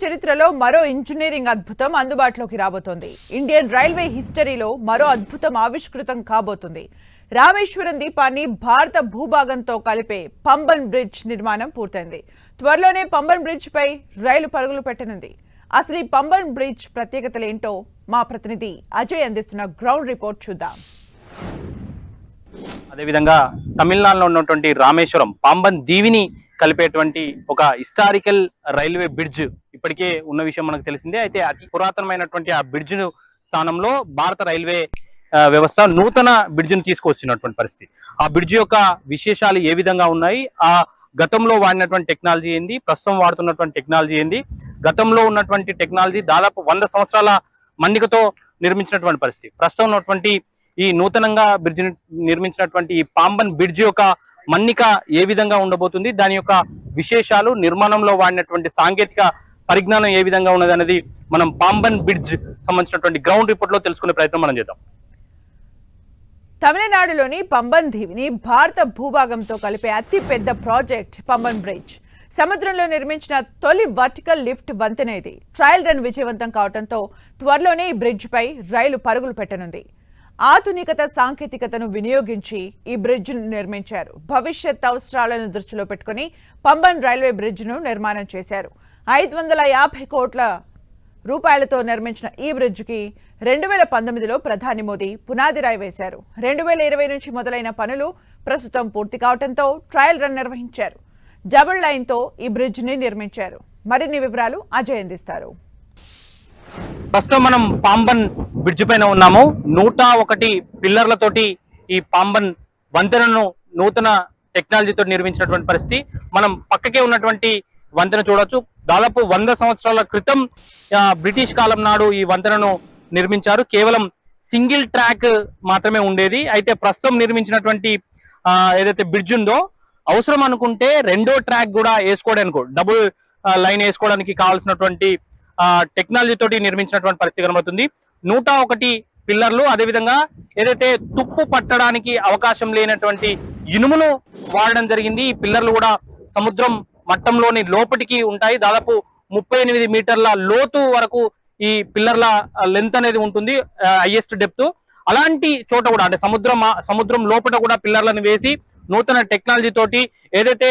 చరిత్రలో మరో ఇంజనీరింగ్ అద్భుతం అందుబాటులోకి రాబోతోంది. ఇండియన్ రైల్వే హిస్టరీలో మరో అద్భుతం ఆవిష్కృతం కాబోతుంది. రామేశ్వరం ద్వీపాన్ని భారత భూభాగంతో కలిపే పంబన్ బ్రిడ్జ్ నిర్మాణం పూర్తయింది. త్వరలోనే పంబన్ బ్రిడ్జ్ పై రైలు పరుగులు పెట్టనుంది. అసలు ఈ పంబన్ బ్రిడ్జ్ ప్రత్యేకతలేంటో మా ప్రతినిధి అజయ్ అందిస్తున్న గ్రౌండ్ రిపోర్ట్ చూద్దాం. అదేవిధంగా తమిళనాడులో ఉన్నటువంటి రామేశ్వరం పాంబన్ దీవిని కలిపేటువంటి ఒక హిస్టారికల్ రైల్వే బ్రిడ్జ్ ఇప్పటికే ఉన్న విషయం మనకు తెలిసిందే. అయితే అతి పురాతనమైనటువంటి ఆ బ్రిడ్జ్ స్థానంలో భారత రైల్వే వ్యవస్థ నూతన బ్రిడ్జ్ను తీసుకొచ్చినటువంటి పరిస్థితి. ఆ బ్రిడ్జ్ యొక్క విశేషాలు ఏ విధంగా ఉన్నాయి, ఆ గతంలో వాడినటువంటి టెక్నాలజీ ఏంది, ప్రస్తుతం వాడుతున్నటువంటి టెక్నాలజీ ఏంది, గతంలో ఉన్నటువంటి టెక్నాలజీ దాదాపు 100 సంవత్సరాల మన్నికతో నిర్మించినటువంటి పరిస్థితి. ప్రస్తుతం ఉన్నటువంటి ఈ నూతనంగా బ్రిడ్జ్ నిర్మించినటువంటి ఈ పాంబన్ బ్రిడ్జ్ యొక్క మన్నిక ఏ విధంగా ఉండబోతుంది, దాని యొక్క విశేషాలు, నిర్మాణంలో వాడినటువంటి సాంకేతిక పరిజ్ఞానం ఏ విధంగా ఉన్నది అనేది మనం పాంబన్ బ్రిడ్జ్ సంబంధించినటువంటి గ్రౌండ్ రిపోర్ట్ లో తెలుసుకునే ప్రయత్నం మనం చేద్దాం. తమిళనాడులోని పంబన్ దీవిని భారత భూభాగంతో కలిపే అతి పెద్ద ప్రాజెక్ట్ పంబన్ బ్రిడ్జ్. సముద్రంలో నిర్మించిన తొలి వర్టికల్ లిఫ్ట్ వంతెన ఇది. ట్రయల్ రన్ విజయవంతం కావడంతో త్వరలోనే ఈ బ్రిడ్జ్ పై రైలు పరుగులు పెట్టనుంది. ఆధునికత సాంకేతికతను వినియోగించి ఈ బ్రిడ్జ్ను నిర్మించారు. భవిష్యత్ అవసరాలను దృష్టిలో పెట్టుకుని పంబన్ రైల్వే బ్రిడ్జ్ను నిర్మాణం చేశారు. 550 కోట్ల రూపాయలతో నిర్మించిన ఈ బ్రిడ్జ్కి 2019లో ప్రధాని మోదీ పునాది రాయి వేశారు. 2020 నుంచి మొదలైన పనులు ప్రస్తుతం పూర్తి కావడంతో ట్రయల్ రన్ నిర్వహించారు. డబుల్ లైన్తో ఈ బ్రిడ్జ్ని నిర్మించారు. మరిన్ని వివరాలు అజయ్ అందిస్తారు. ప్రస్తుతం మనం పాంబన్ బ్రిడ్జ్ పైన ఉన్నాము. 101 పిల్లర్లతోటి ఈ పాంబన్ వంతెనను నూతన టెక్నాలజీతో నిర్మించినటువంటి పరిస్థితి. మనం పక్కకే ఉన్నటువంటి వంతెన చూడొచ్చు. దాదాపు 100 సంవత్సరాల క్రితం బ్రిటిష్ కాలం నాడు ఈ వంతెనను నిర్మించారు. కేవలం సింగిల్ ట్రాక్ మాత్రమే ఉండేది. అయితే ప్రస్తుతం నిర్మించినటువంటి ఏదైతే బ్రిడ్జ్ ఉందో, అవసరం అనుకుంటే రెండో ట్రాక్ కూడా వేసుకోవడానికి, డబుల్ లైన్ వేసుకోవడానికి కావాల్సినటువంటి టెక్నాలజీ తోటి నిర్మించినటువంటి పరిస్థితి కనబడుతుంది. 101 పిల్లర్లు, అదేవిధంగా ఏదైతే తుప్పు పట్టడానికి అవకాశం లేనటువంటి ఇనుమును వాడడం జరిగింది. ఈ పిల్లర్లు కూడా సముద్రం మట్టంలోని లోపటికి ఉంటాయి. దాదాపు 38 మీటర్ల లోతు వరకు ఈ పిల్లర్ల లెంత్ అనేది ఉంటుంది, హైయెస్ట్ డెప్త్. అలాంటి చోట కూడా, అంటే సముద్రం లోపల కూడా పిల్లర్లను వేసి నూతన టెక్నాలజీ తోటి ఏదైతే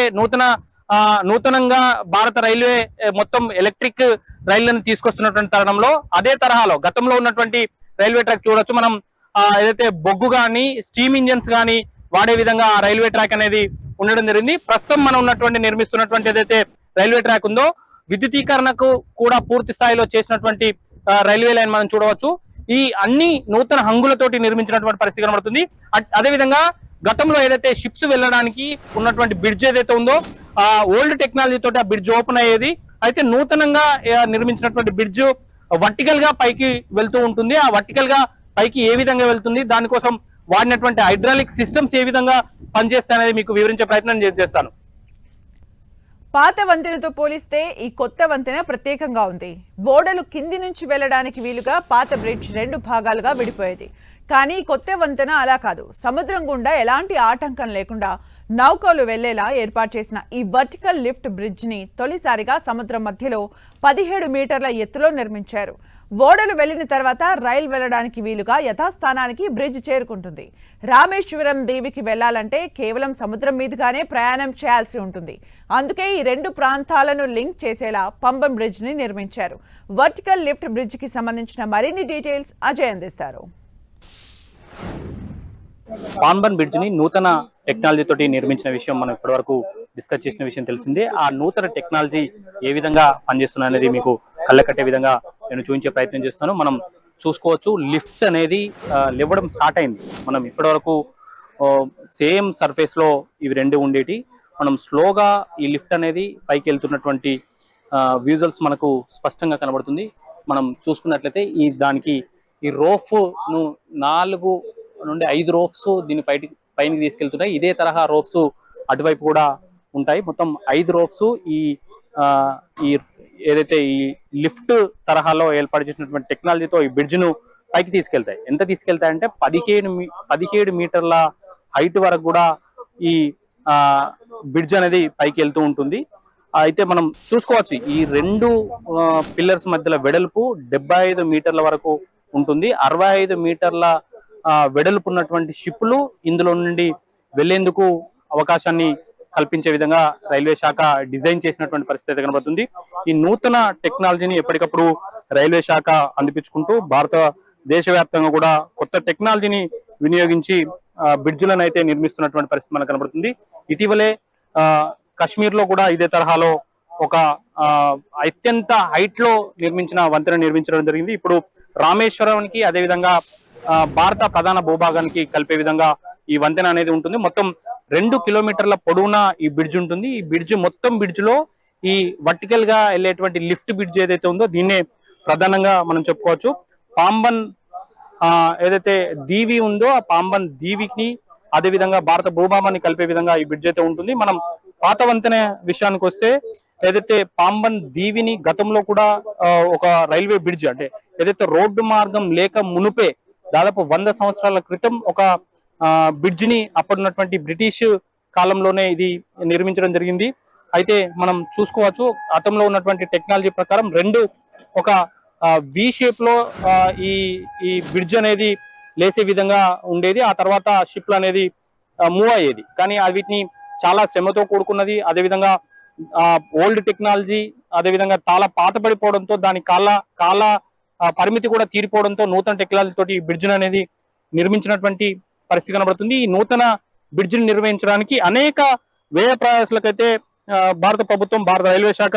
నూతనంగా భారత రైల్వే మొత్తం ఎలక్ట్రిక్ రైళ్లను తీసుకొస్తున్నటువంటి తరుణంలో అదే తరహాలో గతంలో ఉన్నటువంటి రైల్వే ట్రాక్ చూడొచ్చు. మనం ఏదైతే బొగ్గు కానీ స్టీమ్ ఇంజన్స్ కానీ వాడే విధంగా ఆ రైల్వే ట్రాక్ అనేది ఉండడం జరిగింది. ప్రస్తుతం మనం నిర్మిస్తున్నటువంటి ఏదైతే రైల్వే ట్రాక్ ఉందో, విద్యుతీకరణకు కూడా పూర్తి స్థాయిలో చేసినటువంటి రైల్వే లైన్ మనం చూడవచ్చు. ఈ అన్ని నూతన హంగులతోటి నిర్మించినటువంటి పరిస్థితి కనబడుతుంది. అదేవిధంగా గతంలో ఏదైతే షిప్స్ వెళ్ళడానికి ఉన్నటువంటి బ్రిడ్జ్ ఏదైతే ఉందో, ఆ ఓల్డ్ టెక్నాలజీ తోటి ఆ బ్రిడ్జ్ ఓపెన్ అయ్యేది. అయితే నూతనంగా నిర్మించినటువంటి బ్రిడ్జ్ వర్టికల్ గా పైకి వెళ్తూ ఉంటుంది. ఆ వర్టికల్ గా పైకి ఏ విధంగా వెళ్తుంది, దానికోసం వాడినటువంటి హైడ్రాలిక్ సిస్టమ్స్ ఏ విధంగా పనిచేస్తాయనేది మీకు వివరించే ప్రయత్నం చేస్తాను. పాత వంతెనతో పోలిస్తే ఈ కొత్త వంతెన ప్రత్యేకంగా ఉంది. ఓడలు కింది నుంచి వెళ్లడానికి వీలుగా పాత బ్రిడ్జ్ 2 భాగాలుగా విడిపోయేది. కానీ కొత్త వంతెన అలా కాదు. సముద్రం గుండా ఎలాంటి ఆటంకం లేకుండా నౌకలు వెళ్లేలా ఏర్పాటు చేసిన ఈ వర్టికల్ లిఫ్ట్ బ్రిడ్జ్ ని తొలిసారిగా సముద్రం మధ్యలో 17 మీటర్ల ఎత్తులో నిర్మించారు. ఓడలు వెళ్లిన తర్వాత రైలు వెళ్లడానికి వీలుగా యథాస్థానానికి బ్రిడ్జ్ చేరుకుంటుంది. రామేశ్వరం దీవికి వెళ్లాలంటే కేవలం సముద్రం మీదుగానే ప్రయాణం చేయాల్సి ఉంటుంది. అందుకే ఈ 2 ప్రాంతాలను లింక్ చేసేలా పంబన్ బ్రిడ్జ్ ని నిర్మించారు. వర్టికల్ లిఫ్ట్ బ్రిడ్జ్ కి సంబంధించిన మరిన్ని డీటెయిల్స్ అజయ్ అందిస్తారు. పాంబన్ బ్రిడ్జ్ ని నూతన టెక్నాలజీ తోటి నిర్మించిన విషయం మనం ఇప్పటి వరకు డిస్కస్ చేసిన విషయం తెలిసిందే. ఆ నూతన టెక్నాలజీ ఏ విధంగా పనిచేస్తున్నా అనేది మీకు కళ్ళకట్టే విధంగా నేను చూపించే ప్రయత్నం చేస్తాను. మనం చూసుకోవచ్చు, లిఫ్ట్ అనేది లేవడం స్టార్ట్ అయింది. మనం ఇప్పటి వరకు సేమ్ సర్ఫేస్ లో ఇవి 2 ఉండేటి. మనం స్లోగా ఈ లిఫ్ట్ అనేది పైకి వెళ్తున్నటువంటి విజువల్స్ మనకు స్పష్టంగా కనబడుతుంది. మనం చూసుకున్నట్లయితే దానికి ఈ రోఫ్ ను 4 నుండి 5 రోప్స్ దీన్ని పైకి తీసుకెళ్తున్నాయి. ఇదే తరహా రోప్స్ అటువైపు కూడా ఉంటాయి. మొత్తం 5 రోప్స్ ఈ ఏదైతే ఈ లిఫ్ట్ తరహాలో ఏర్పాటు చేసినటువంటి టెక్నాలజీతో ఈ బ్రిడ్జ్ ను పైకి తీసుకెళ్తాయి. ఎంత తీసుకెళ్తాయంటే 17 మీటర్ల హైట్ వరకు కూడా ఈ బ్రిడ్జ్ అనేది పైకి వెళ్తూ ఉంటుంది. అయితే మనం చూసుకోవచ్చు ఈ రెండు పిల్లర్స్ మధ్యలో వెడల్పు 75 మీటర్ల వరకు ఉంటుంది. 65 మీటర్ల వెడల్పు ఉన్నటువంటి షిప్లు ఇందులో నుండి వెళ్లేందుకు అవకాశాన్ని కల్పించే విధంగా రైల్వే శాఖ డిజైన్ చేసినటువంటి పరిస్థితి కనబడుతుంది. ఈ నూతన టెక్నాలజీని ఎప్పటికప్పుడు రైల్వే శాఖ అందిపించుకుంటూ దేశవ్యాప్తంగా కూడా కొత్త టెక్నాలజీని వినియోగించి బ్రిడ్జ్లను అయితే నిర్మిస్తున్నటువంటి పరిస్థితి మనకు కనబడుతుంది. ఇటీవలే కశ్మీర్ లో కూడా ఇదే తరహాలో ఒక అత్యంత హైట్ లో నిర్మించిన వంతెన నిర్మించడం జరిగింది. ఇప్పుడు రామేశ్వరానికి అదేవిధంగా భారత ప్రధాన భూభాగానికి కలిపే విధంగా ఈ వంతెన అనేది ఉంటుంది. మొత్తం 2 కిలోమీటర్ల పొడవున ఈ బ్రిడ్జ్ ఉంటుంది. ఈ బ్రిడ్జ్ మొత్తం బ్రిడ్జ్ లో ఈ వర్టికల్ గా వెళ్ళేటువంటి లిఫ్ట్ బ్రిడ్జ్ ఏదైతే ఉందో దీన్నే ప్రధానంగా మనం చెప్పుకోవచ్చు. పాంబన్ ఏదైతే దీవి ఉందో ఆ పాంబన్ దీవికి అదేవిధంగా భారత భూభాగాన్ని కలిపే విధంగా ఈ బ్రిడ్జ్ అయితే ఉంటుంది. మనం పాత వంతెన విషయానికి వస్తే ఏదైతే పాంబన్ దీవిని గతంలో కూడా ఒక రైల్వే బ్రిడ్జ్ అంటే ఏదైతే రోడ్డు మార్గం లేక మునుపే దాదాపు 100 సంవత్సరాల క్రితం ఒక బ్రిడ్జ్ ని అప్పుడున్నటువంటి బ్రిటిష్ కాలంలోనే ఇది నిర్మించడం జరిగింది. అయితే మనం చూసుకోవచ్చు గతంలో ఉన్నటువంటి టెక్నాలజీ ప్రకారం ఒక వి షేప్ లో ఈ బ్రిడ్జ్ అనేది లేసే విధంగా ఉండేది. ఆ తర్వాత షిప్లు అనేది మూవ్ అయ్యేది. కానీ వీటిని చాలా శ్రమతో కూడుకున్నది, అదేవిధంగా ఓల్డ్ టెక్నాలజీ, అదేవిధంగా చాలా పాతపడిపోవడంతో దాని కాల పరిమితి కూడా తీరిపోవడంతో నూతన టెక్నాలజీ తోటి ఈ బ్రిడ్జ్ అనేది నిర్మించినటువంటి పరిస్థితి కనబడుతుంది. ఈ నూతన బ్రిడ్జ్ ని నిర్వహించడానికి అనేక వ్యయ ప్రయాసాలకైతే భారత ప్రభుత్వం, భారత రైల్వే శాఖ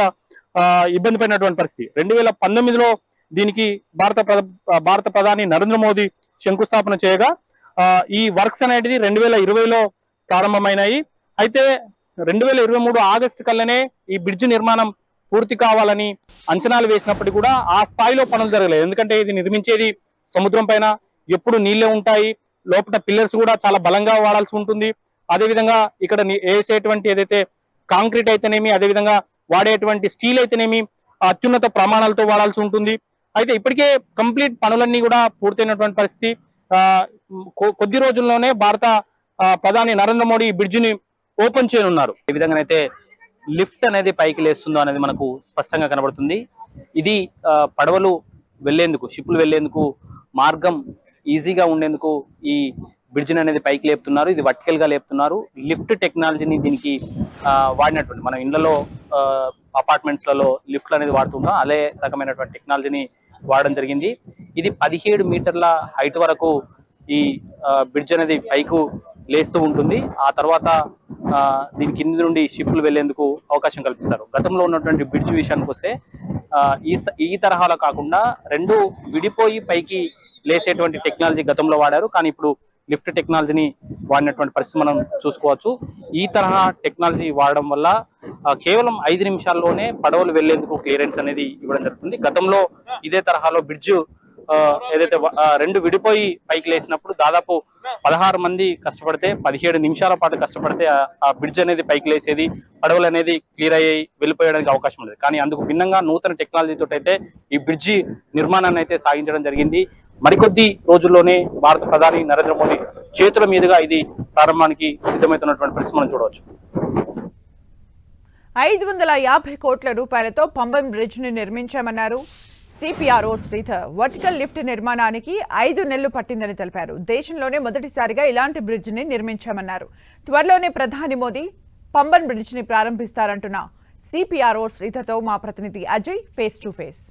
ఇబ్బంది పడినటువంటి పరిస్థితి. 2019లో దీనికి భారత ప్రధాని నరేంద్ర మోదీ శంకుస్థాపన చేయగా ఈ వర్క్స్ అనేది 2020లో ప్రారంభమైనాయి. అయితే 2023 ఆగస్టు కల్లానే ఈ బ్రిడ్జ్ నిర్మాణం పూర్తి కావాలని అంచనాలు వేసినప్పటికీ కూడా ఆ స్థాయిలో పనులు జరగలేదు. ఎందుకంటే ఇది నిర్మించేది సముద్రం పైన, ఎప్పుడు నీళ్లే ఉంటాయి, లోపల పిల్లర్స్ కూడా చాలా బలంగా వాడాల్సి ఉంటుంది. అదేవిధంగా ఇక్కడ వేసేటువంటి ఏదైతే కాంక్రీట్ అయితేనేమి, అదేవిధంగా వాడేటువంటి స్టీల్ అయితేనేమి అత్యున్నత ప్రమాణాలతో వాడాల్సి ఉంటుంది. అయితే ఇప్పటికే కంప్లీట్ పనులన్నీ కూడా పూర్తయినటువంటి పరిస్థితి. కొద్ది రోజుల్లోనే భారత ప్రధాని నరేంద్ర మోడీ ఈ బ్రిడ్జిని ఓపెన్ చేయనున్నారు. ఏ విధంగా అయితే లిఫ్ట్ అనేది పైకి లేస్తుందో అనేది మనకు స్పష్టంగా కనబడుతుంది. ఇది పడవలు వెళ్లేందుకు, షిప్లు వెళ్లేందుకు మార్గం ఈజీగా ఉండేందుకు ఈ బ్రిడ్జిని అనేది పైకి లేపుతున్నారు. ఇది వర్టికల్ గా లేపుతున్నారు. లిఫ్ట్ టెక్నాలజీని దీనికి వాడినటువంటి మనం ఇళ్లలో అపార్ట్మెంట్స్లలో లిఫ్ట్లు అనేది వాడుతుంటాం, అదే రకమైనటువంటి టెక్నాలజీని వాడడం జరిగింది. ఇది 17 మీటర్ల హైట్ వరకు ఈ బ్రిడ్జ్ అనేది పైకు లేస్తూ ఉంటుంది. ఆ తర్వాత దీని కింది నుండి షిప్లు వెళ్లేందుకు అవకాశం కల్పిస్తారు. గతంలో ఉన్నటువంటి బ్రిడ్జ్ విషయానికి వస్తే ఈ తరహాలో కాకుండా 2 విడిపోయి పైకి లేసేటువంటి టెక్నాలజీ గతంలో వాడారు. కానీ ఇప్పుడు లిఫ్ట్ టెక్నాలజీని వాడినటువంటి పరిస్థితి మనం చూసుకోవచ్చు. ఈ తరహా టెక్నాలజీ వాడడం వల్ల కేవలం 5 నిమిషాల్లోనే పడవలు వెళ్లేందుకు క్లియరెన్స్ అనేది ఇవ్వడం జరుగుతుంది. గతంలో ఇదే తరహాలో బ్రిడ్జ్ ఏదైతే 2 విడిపోయి పైకి లేసినప్పుడు దాదాపు 16 మంది కష్టపడితే 17 నిమిషాల పాటు కష్టపడితే ఆ బ్రిడ్జ్ అనేది పైకి లేసేది, పడవలు అనేది క్లియర్ అయ్యి వెళ్ళిపోయడానికి అవకాశం ఉండేది. కానీ అందుకు భిన్నంగా నూతన టెక్నాలజీ తోటి అయితే ఈ బ్రిడ్జి నిర్మాణాన్ని అయితే సాగించడం జరిగింది. మరికొద్ది రోజుల్లోనే భారత ప్రధాని నరేంద్ర మోదీ చేతుల మీదుగా ఇది ప్రారంభానికి సిద్ధమవుతున్నటువంటి పరిస్థితి మనం చూడవచ్చు. 550 కోట్ల రూపాయలతో పంబన్ బ్రిడ్జ్ ని నిర్మించామన్నారు సిపిఆర్ఓ శ్రీధర్. వర్టికల్ లిఫ్ట్ నిర్మాణానికి 5 నెలలు పట్టిందని తెలిపారు. దేశంలోనే మొదటిసారిగా ఇలాంటి బ్రిడ్జ్ ని నిర్మించామన్నారు. త్వరలోనే ప్రధాని మోదీ పంబన్ బ్రిడ్జ్ ని ప్రారంభిస్తారంటున్న సిపిఆర్ఓ శ్రీధర్తో మా ప్రతినిధి అజయ్ ఫేస్ టు ఫేస్.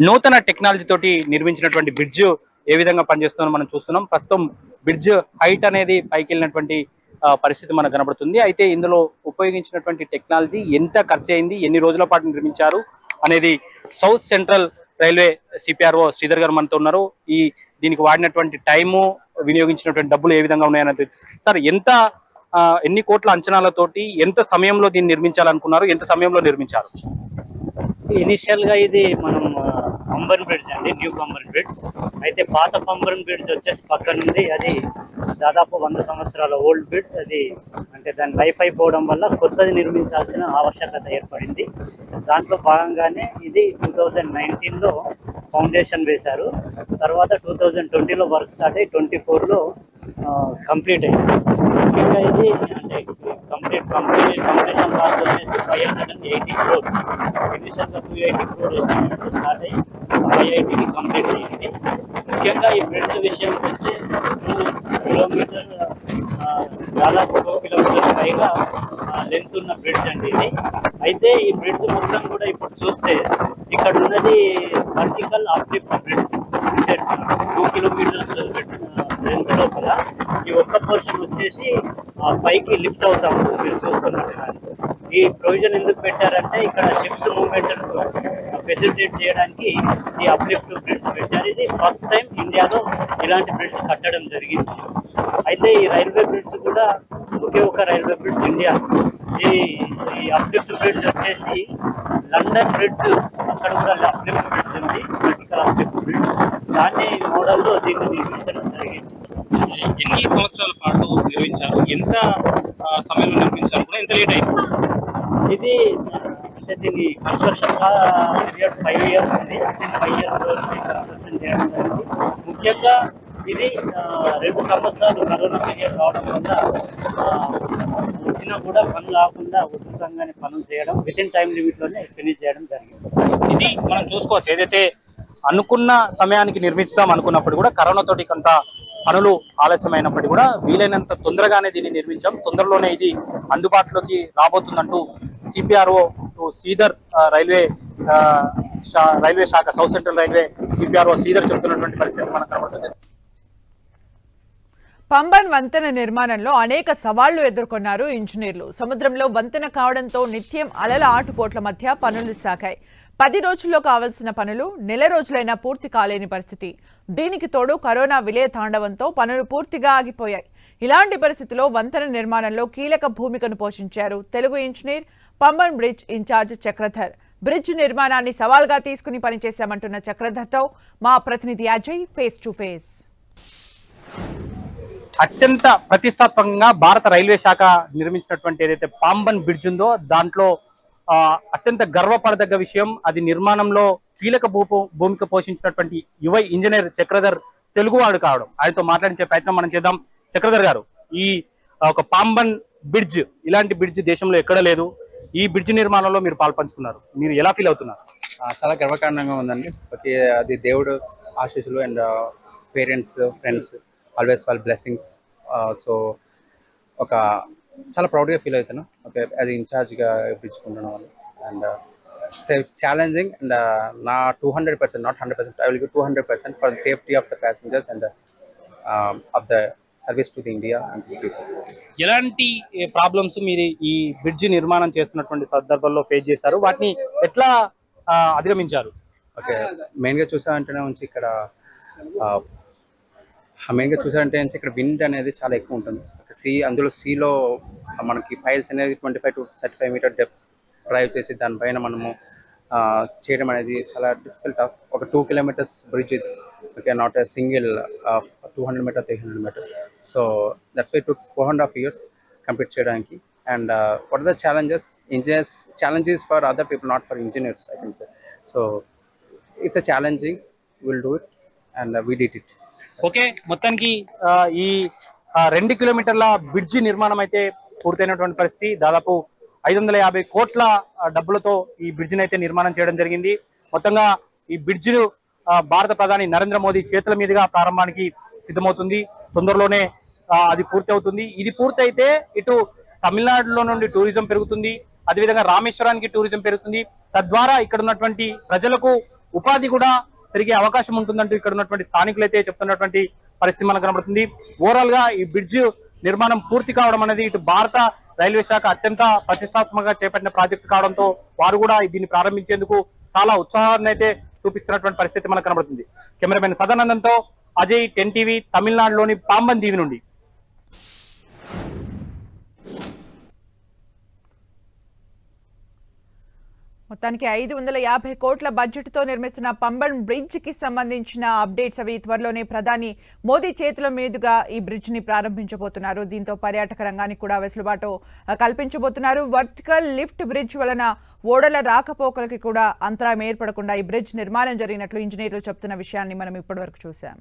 నూతన టెక్నాలజీ తోటి నిర్మించినటువంటి బ్రిడ్జ్ ఏ విధంగా పనిచేస్తుందో మనం చూస్తున్నాం. ప్రస్తుతం బ్రిడ్జ్ హైట్ అనేది పైకి వెళ్ళినటువంటి పరిస్థితి మనకు కనబడుతుంది. అయితే ఇందులో ఉపయోగించినటువంటి టెక్నాలజీ ఎంత ఖర్చు అయింది, ఎన్ని రోజుల పాటు నిర్మించారు అనేది south Central Railway CPRO Sridhar గారు మనతో ఉన్నారు. దీనికి వాడినటువంటి టైము, వినియోగించినటువంటి డబ్బులు ఏ విధంగా ఉన్నాయనేది సార్, ఎన్ని కోట్ల అంచనాలతోటి ఎంత సమయంలో దీన్ని నిర్మించాలనుకున్నారు, ఎంత సమయంలో నిర్మించారు? ఇనిషియల్ గా ఇది మనం పంబన్ బ్రిడ్జ్ అండి, న్యూ పంబన్ బ్రిడ్జ్. అయితే పాత పంబన్ బ్రిడ్జ్ వచ్చేసి పక్కన ఉంది. అది దాదాపు 100 సంవత్సరాల ఓల్డ్ బ్రిడ్జ్. అది అంటే దాని లైఫ్ అయిపోవడం వల్ల కొత్తది నిర్మించాల్సిన ఆవశ్యకత ఏర్పడింది. దాంట్లో భాగంగానే ఇది 2019లో ఫౌండేషన్ వేశారు. తర్వాత 2020లో వర్క్ స్టార్ట్ అయ్యి 24లో కంప్లీట్ అయింది. ముఖ్యంగా ఇది అంటే కంప్లీషన్ కాస్ట్ వచ్చేసి 580 crores. ఇనిషియల్గా 280 crore ఎస్టిమేట్ స్టార్ట్ అయ్యి 580కి కంప్లీట్ అయ్యింది. ముఖ్యంగా ఈ బ్రిడ్జ్ విషయానికి వస్తే 2 కిలోమీటర్ దాదాపు 2 కిలోమీటర్ల పైగా లెంత్ ఉన్న బ్రిడ్జ్ అండి ఇది. అయితే ఈ బ్రిడ్జ్ మొత్తం కూడా ఇప్పుడు చూస్తే ఇక్కడ ఉన్నది వర్టికల్ అప్లిఫ్ట్ బ్రిడ్జ్. అంటే 2 కిలోమీటర్స్ లెంత్ లోపల ఈ ఒక్క పోర్షన్ వచ్చేసి పైకి లిఫ్ట్ అవుతా ఉంటుంది మీరు చూస్తున్నట్టుగా. ఈ ప్రొవిజన్ ఎందుకు పెట్టారంటే ఇక్కడ షిప్స్ మూవ్మెంట్ ఫెసిలిటేట్ చేయడానికి ఈ అప్లిఫ్ట్ బ్రిడ్జ్ పెట్టారు. ఇది ఫస్ట్ టైం ఇండియాలో ఇలాంటి బ్రిడ్జ్ కట్టడం జరిగింది. అయితే ఈ రైల్వే బ్రిడ్జ్ కూడా ఒకే ఒక రైల్వే బ్రిడ్జ్ ఇండియా. ఈ అప్లిఫ్ట్ బ్రిడ్జ్ వచ్చేసి లండన్ బ్రిడ్జ్, అక్కడ కూడా అప్లిఫ్ట్ బ్రిడ్జ్ ఉంది, వర్టికల్ అప్లిఫ్ట్ బ్రిడ్జ్. దాన్ని మోడల్లో దీన్ని నిర్మించడం జరిగింది. ఎన్ని సంవత్సరాల పాటు నిర్మించారు, ఎంత సమయంలో నిర్మించారు, కూడా ఎంత లేట్ అయింది? ఇది అంటే దీని కన్స్ట్రక్షన్ పీరియడ్ 5 years ఉంది. 5 years కన్స్ట్రక్షన్ చేయడం జరిగింది. ముఖ్యంగా ఇది 2 సంవత్సరాలు కరోనా పీరియడ్ రావడం వల్ల వచ్చినా కూడా పనులు ఆకుండా ఉధృతంగానే పనులు చేయడం, వితిన్ టైం లిమిట్లోనే ఫినిష్ చేయడం జరిగింది. ఇది మనం చూసుకోవచ్చు, ఏదైతే అనుకున్న సమయానికి నిర్మించుదాం అనుకున్నప్పుడు కూడా కరోనా తోటి కొంత పనులు ఆలస్యమైనప్పటికీ కూడా వీలైనంత తొందరగానే దీన్ని నిర్మించాం. తొందరలోనే ఇది అందుబాటులోకి రాబోతుందంటూ సిపిఆర్ఓ శ్రీధర్ రైల్వే శాఖ South Central Railway CPRO Sridhar చెబుతున్నటువంటి పరిస్థితి మనకు కనబడుతుంది. పంబన్ వంతెన నిర్మాణంలో అనేక సవాళ్లు ఎదుర్కొన్నారు ఇంజనీర్లు. సముద్రంలో వంతెన కావడంతో నిత్యం అలల ఆటుపోట్ల మధ్య పనులు సాగాయి. 10 రోజుల్లో కావాల్సిన పనులు నెల రోజులైనా పూర్తి కాలేని పరిస్థితి. దీనికి తోడు కరోనా విలయ తాండవంతో పనులు పూర్తిగా ఆగిపోయాయి. ఇలాంటి పరిస్థితిలో వంతెన నిర్మాణంలో కీలక భూమికను పోషించారు Telugu engineer, Pamban bridge incharge Chakradhar. Bridge నిర్మాణాన్ని సవాల్గా తీసుకుని పనిచేశామంటున్న చక్రధర్తో మా ప్రతినిధి అజయ్ ఫేస్ టు ఫేస్. అత్యంత ప్రతిష్టాత్మకంగా భారత రైల్వే శాఖ నిర్మించినటువంటి ఏదైతే పాంబన్ బ్రిడ్జ్ ఉందో దాంట్లో అత్యంత గర్వపడదగ్గ విషయం, అది నిర్మాణంలో కీలక భూమిక పోషించినటువంటి యువ ఇంజనీర్ చక్రధర్ తెలుగువాడు కావడం. ఆయనతో మాట్లాడించే ప్రయత్నం మనం చేద్దాం. చక్రధర్ గారు, ఈ ఒక పాంబన్ బ్రిడ్జ్, ఇలాంటి బ్రిడ్జ్ దేశంలో ఎక్కడ లేదు. ఈ బ్రిడ్జ్ నిర్మాణంలో మీరు పాల్పంచుకున్నారు, మీరు ఎలా ఫీల్ అవుతున్నారు? చాలా గర్వకారణంగా ఉందండి. అది దేవుడు ఆశీస్సులు అండ్ పేరెంట్స్, ఫ్రెండ్స్ ఆల్వేస్ వాళ్ళ బ్లెస్సింగ్స్. సో ఒక చాలా ప్రౌడ్గా ఫీల్ అవుతాను ఓకే అది ఇన్ఛార్జ్గా పిలుచుకుంటున్న వాళ్ళు. అండ్ ఛాలెంజింగ్ అండ్ నా 200%, not 100%, I will give 200% for the safety of the passengers and of the service to the India and the people. ఎలాంటి ప్రాబ్లమ్స్ మీరు ఈ బ్రిడ్జ్ నిర్మాణం చేస్తున్నటువంటి సందర్భంలో ఫేస్ చేశారు, వాటిని ఎట్లా అధిగమించారు? ఓకే, మెయిన్గా చూసామంటేనే ఉంచి ఇక్కడ ఇక్కడ విండ్ అనేది చాలా ఎక్కువ ఉంటుంది. అందులో సీలో మనకి ఫైల్స్ అనేది 25 to 35 మీటర్ డెప్త్ డ్రైవ్ చేసి దానిపైన మనము చేయడం అనేది చాలా డిఫికల్ట్ టాస్క్. ఒక 2 kilometers బ్రిడ్జ్ ఇది, okay, not a single 200 metre 300 metre. So that's why took 4.5 years complete చేయడానికి. And what are the challenges for other people, not for engineers, I can say. So it's a challenging, will do it and we did it. Okay, మొత్తానికి ఈ 2 కిలోమీటర్ల bridge నిర్మాణం అయితే పూర్తయినటువంటి పరిస్థితి. దాదాపు 550 కోట్ల డబ్బులతో ఈ బ్రిడ్జిని అయితే నిర్మాణం చేయడం జరిగింది. మొత్తంగా ఈ బ్రిడ్జిను భారత ప్రధాని నరేంద్ర మోదీ చేతుల మీదుగా ప్రారంభానికి సిద్ధమవుతుంది. తొందరలోనే అది పూర్తి అవుతుంది. ఇది పూర్తయితే ఇటు తమిళనాడులో నుండి టూరిజం పెరుగుతుంది, అదేవిధంగా రామేశ్వరానికి టూరిజం పెరుగుతుంది. తద్వారా ఇక్కడ ఉన్నటువంటి ప్రజలకు ఉపాధి కూడా పెరిగే అవకాశం ఉంటుందంటూ ఇక్కడ ఉన్నటువంటి స్థానికులు అయితే చెప్తున్నటువంటి పరిస్థితి మనకు కనబడుతుంది. ఓవరాల్ గా ఈ బ్రిడ్జ్ నిర్మాణం పూర్తి కావడం అనేది ఇటు భారత రైల్వే శాఖ అత్యంత ప్రతిష్టాత్మకంగా చేపట్టిన ప్రాజెక్టు కావడంతో వారు కూడా దీన్ని ప్రారంభించేందుకు చాలా ఉత్సాహాన్ని అయితే చూపిస్తున్నటువంటి పరిస్థితి మనకు కనబడుతుంది. కెమెరామెన్ సదానందంతో అజయ్, 10 TV, తమిళనాడులోని పాంబన్ దీవి నుండి. మొత్తానికి 550 కోట్ల బడ్జెట్తో నిర్మిస్తున్న పంబన్ బ్రిడ్జ్ కి సంబంధించిన అప్డేట్స్ అవి త్వరలోనే ప్రధాని మోదీ చేతుల మీదుగా ఈ బ్రిడ్జ్ ని ప్రారంభించబోతున్నారు. దీంతో పర్యాటక రంగానికి కూడా వెసులుబాటు కల్పించబోతున్నారు. వర్టికల్ లిఫ్ట్ బ్రిడ్జ్ వలన ఓడల రాకపోకలకి కూడా అంతరాయం ఏర్పడకుండా ఈ బ్రిడ్జ్ నిర్మాణం జరిగినట్లు ఇంజనీర్లు చెప్తున్న విషయాన్ని మనం ఇప్పటివరకు చూసాం.